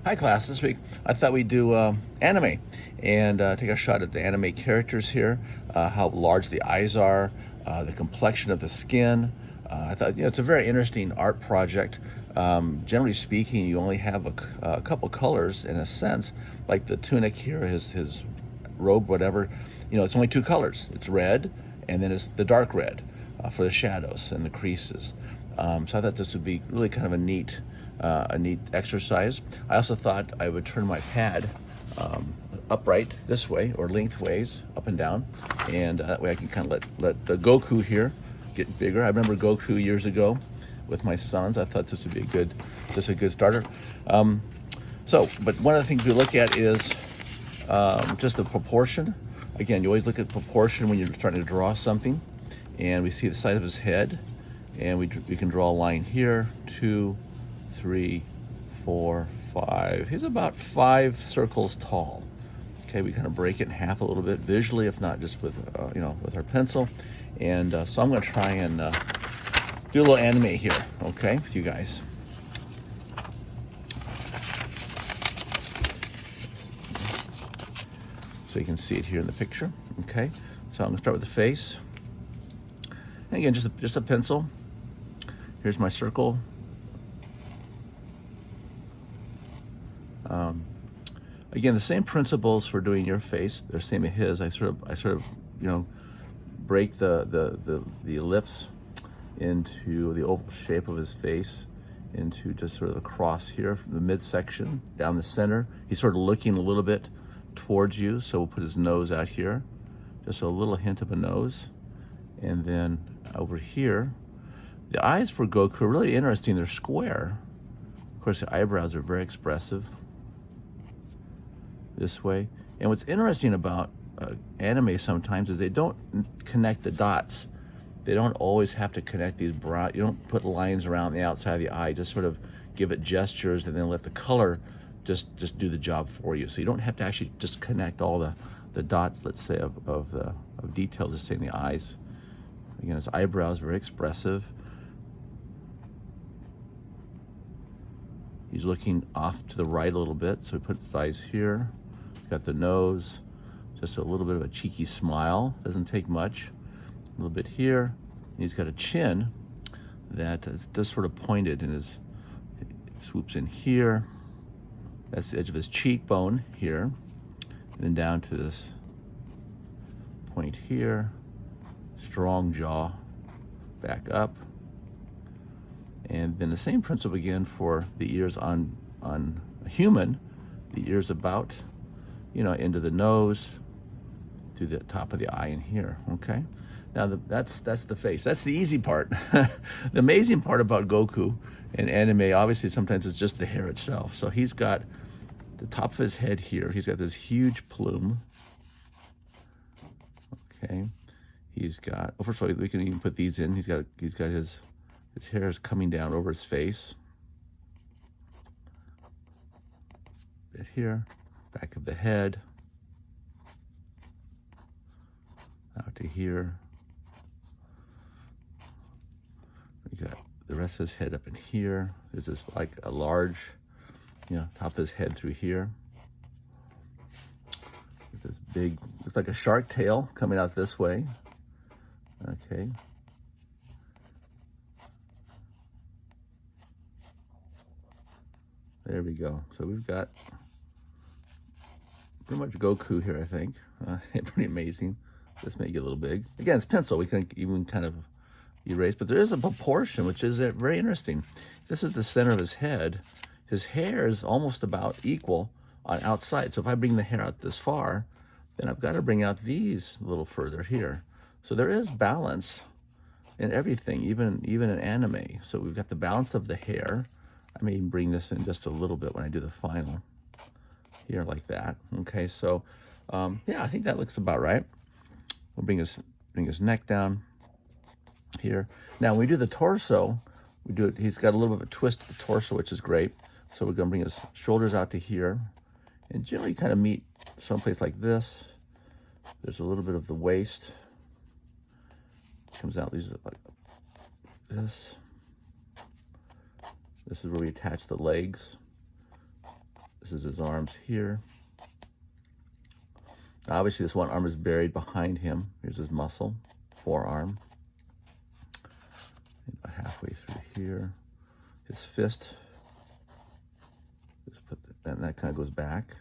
Hi class, this week I thought we'd do anime and take a shot at the anime characters here, how large the eyes are, the complexion of the skin. I thought it's a very interesting art project. Generally speaking, you only have a couple colors in a sense, like the tunic here, his robe, whatever. It's only two colors. It's red and then it's the dark red for the shadows and the creases. So I thought this would be really kind of a neat exercise. I also thought I would turn my pad upright this way or lengthways, up and down, and that way I can kind of let the Goku here get bigger. I remember Goku years ago with my sons. I thought this would be a good starter. But one of the things we look at is just the proportion. Again, you always look at proportion when you're starting to draw something, and we see the side of his head, and we can draw a line here, 2, 3, 4, 5. He's about 5 circles tall. Okay, we kind of break it in half a little bit visually, if not just with with our pencil. And so I'm going to try and do a little anime here, okay, with you guys. So you can see it here in the picture. Okay, so I'm going to start with the face. And again, just a pencil. Here's my circle. Again, the same principles for doing your face. They're the same as his. I sort of break the ellipse into the oval shape of his face, into just sort of a cross here from the midsection down the center. He's sort of looking a little bit towards you, so we'll put his nose out here, just a little hint of a nose. And then over here, the eyes for Goku are really interesting. They're square. Of course, the eyebrows are very expressive this way. And what's interesting about anime sometimes is they don't connect the dots. They don't always have to connect these brown. You don't put lines around the outside of the eye. Just sort of give it gestures and then let the color just do the job for you. So you don't have to actually just connect all the dots, let's say, of details, let's say, in the eyes. Again, his eyebrows very expressive. He's looking off to the right a little bit, so we put his eyes here. Got the nose, just a little bit of a cheeky smile. Doesn't take much. A little bit here. And he's got a chin that is just sort of pointed, and it swoops in here. That's the edge of his cheekbone here, and then down to this point here. Strong jaw, back up. And then the same principle again for the ears on a human. The ears about, into the nose, through the top of the eye in here, okay? Now that's the face. That's the easy part. The amazing part about Goku in anime, obviously, sometimes it's just the hair itself. So he's got the top of his head here. He's got this huge plume, okay? He's got, first of all, we can even put these in. He's got his hair is coming down over his face. Bit here, back of the head, out to here. We got the rest of his head up in here. There's this like a large, top of his head through here. With this big, looks like a shark tail coming out this way. Okay. There we go. So we've got pretty much Goku here, I think. Pretty amazing. This may get a little big. Again, it's pencil. We can even kind of erase, but there is a proportion, which is very interesting. This is the center of his head. His hair is almost about equal on outside. So if I bring the hair out this far, then I've got to bring out these a little further here. So there is balance in everything, even in anime. So we've got the balance of the hair. I may even bring this in just a little bit when I do the final here, like that. Okay, so yeah, I think that looks about right. We'll bring his neck down here. Now when we do the torso, we do it. He's got a little bit of a twist of the torso, which is great. So we're gonna bring his shoulders out to here, and generally kind of meet someplace like this. There's a little bit of the waist comes out. These are like this. This is where we attach the legs. This is his arms here. Obviously, this one arm is buried behind him. Here's his muscle, forearm. About halfway through here. His fist. Just put that, and that kind of goes back.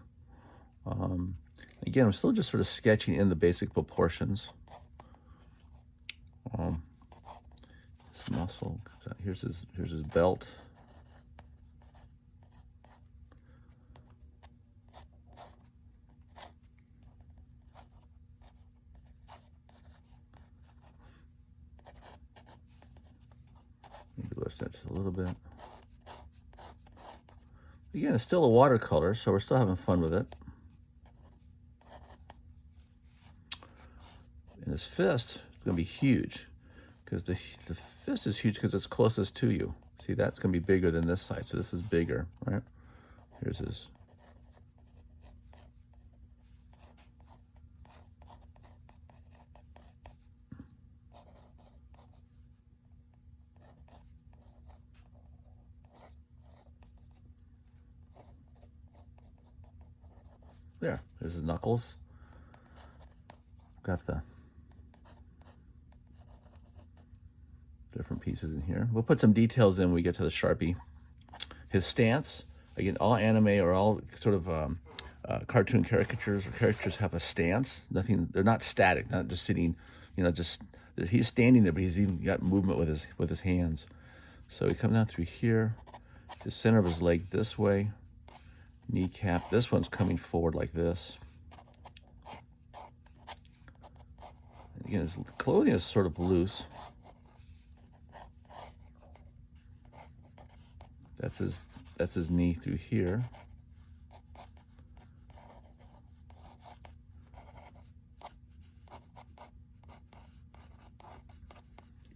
Again, I'm still just sort of sketching in the basic proportions. This muscle comes out. Here's his belt. Maybe brush that just a little bit. Again, it's still a watercolor, so we're still having fun with it. And his fist is going to be huge, because the fist is huge because it's closest to you. See, that's going to be bigger than this side, so this is bigger, right? Here's his. There's his knuckles. Got the different pieces in here. We'll put some details in when we get to the Sharpie. His stance, again, all anime or all sort of cartoon caricatures or characters have a stance. They're not static, not just sitting, just he's standing there, but he's even got movement with his hands. So we come down through here, the center of his leg this way, kneecap. This one's coming forward like this. Again, his clothing is sort of loose. That's his knee through here.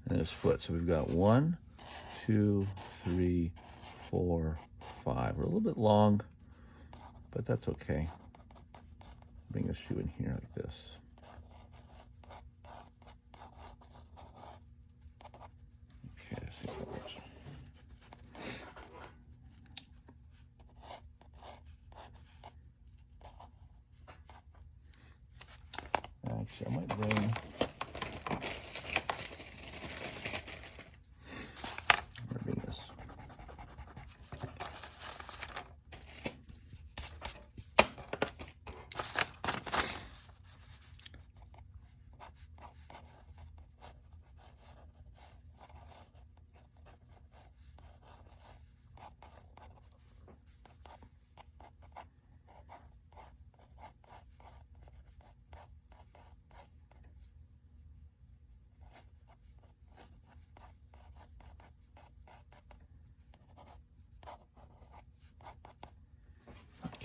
And his foot. So we've got 1, 2, 3, 4, 5. We're a little bit long, but that's okay. Bring a shoe in here like this. Okay, let's see if that works. Actually, I might bring this.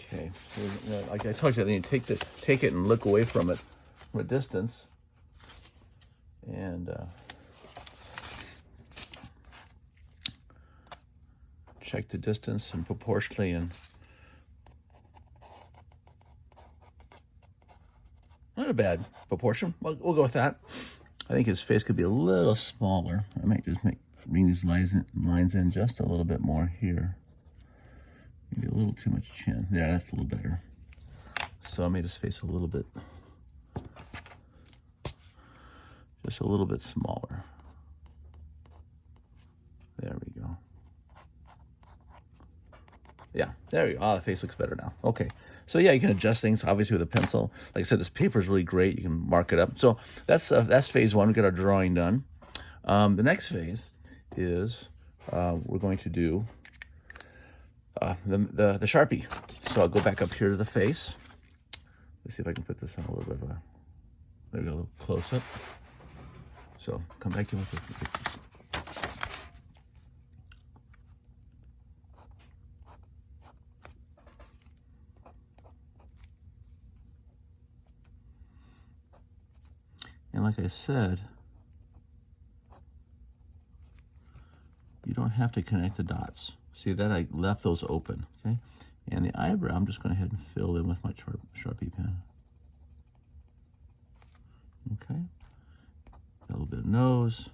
Okay, so, like I told you, then you take it and look away from it from a distance, and check the distance and proportionally, and not a bad proportion. We'll go with that. I think his face could be a little smaller. I might just bring these lines in just a little bit more here. Maybe a little too much chin. Yeah, that's a little better. So I made his face a little bit, just a little bit smaller. There we go. Yeah, there we go. The face looks better now. Okay, so yeah, you can adjust things obviously with a pencil. Like I said, this paper is really great. You can mark it up. So that's phase one. We got our drawing done. The next phase is we're going to do the Sharpie. So I'll go back up here to the face. Let's see if I can put this on a little bit of a, there we go, a little close up. So come back in with the and like I said, you don't have to connect the dots. See that I left those open, okay? And the eyebrow, I'm just going to go ahead and fill in with my Sharpie pen. Okay. Got a little bit of nose.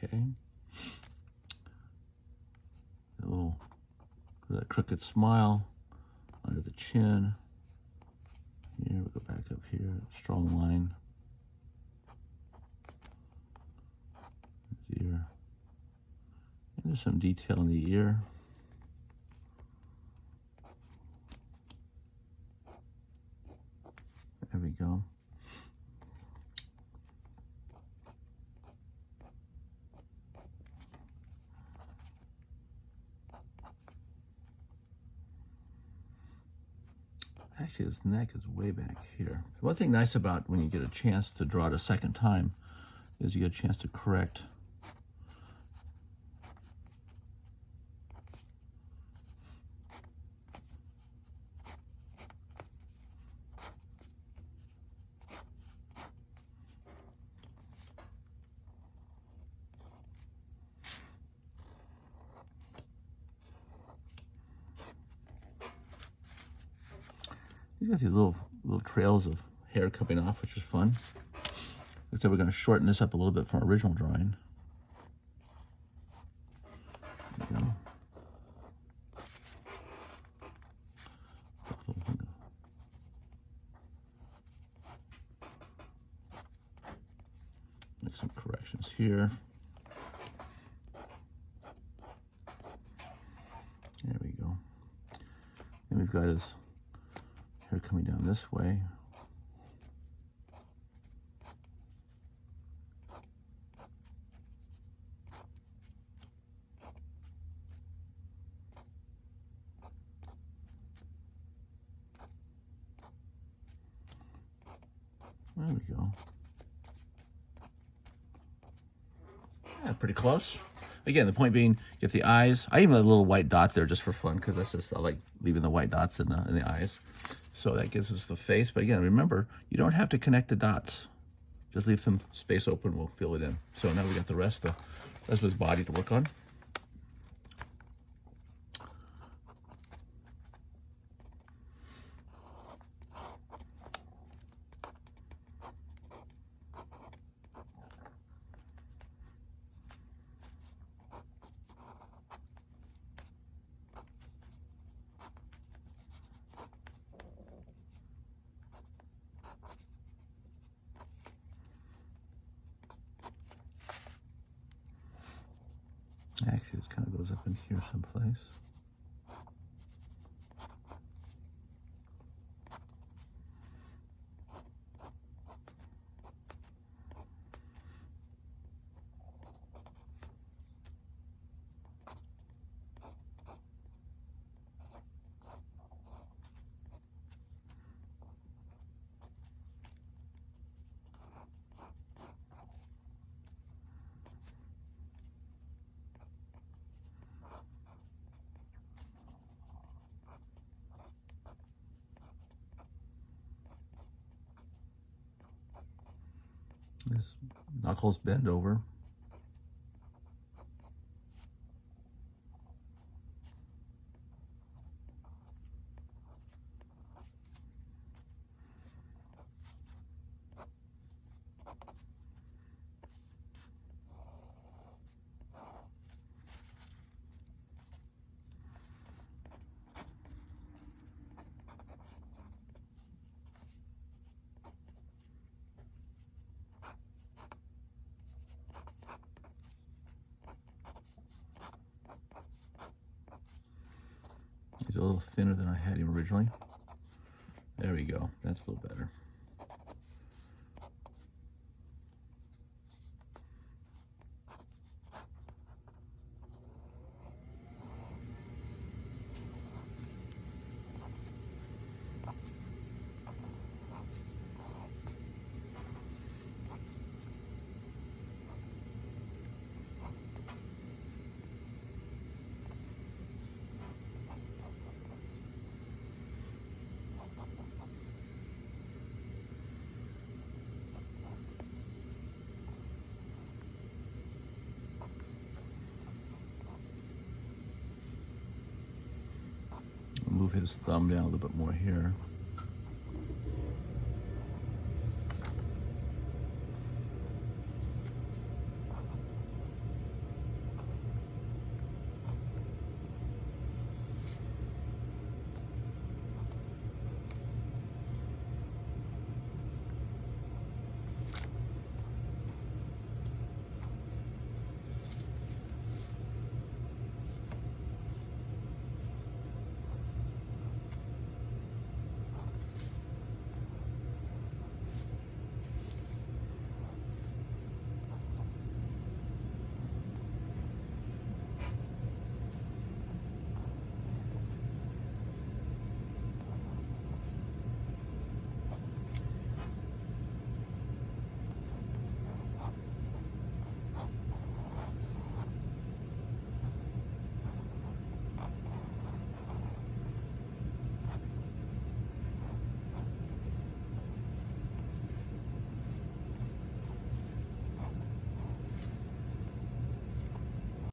Okay. A little that crooked smile under the chin. Here, we'll go back up here. Strong line. Ear. And there's some detail in the ear. There we go. Actually, his neck is way back here. One thing nice about when you get a chance to draw it a second time is you get a chance to correct. You got these little trails of hair coming off, which is fun. Looks like we're going to shorten this up a little bit from our original drawing. There we go. Make some corrections here. There we go. Then we've got his hair coming down this way. There we go. Yeah, pretty close. Again, the point being, get the eyes. I even have a little white dot there just for fun, because that's just, I like leaving the white dots in the eyes. So that gives us the face. But again, remember, you don't have to connect the dots. Just leave some space open, we'll fill it in. So now we got the rest of his body to work on. Actually, this kind of goes up in here someplace. His knuckles bend over. He's a little thinner than I had him originally. There we go. That's a little better. Move his thumb down a little bit more here.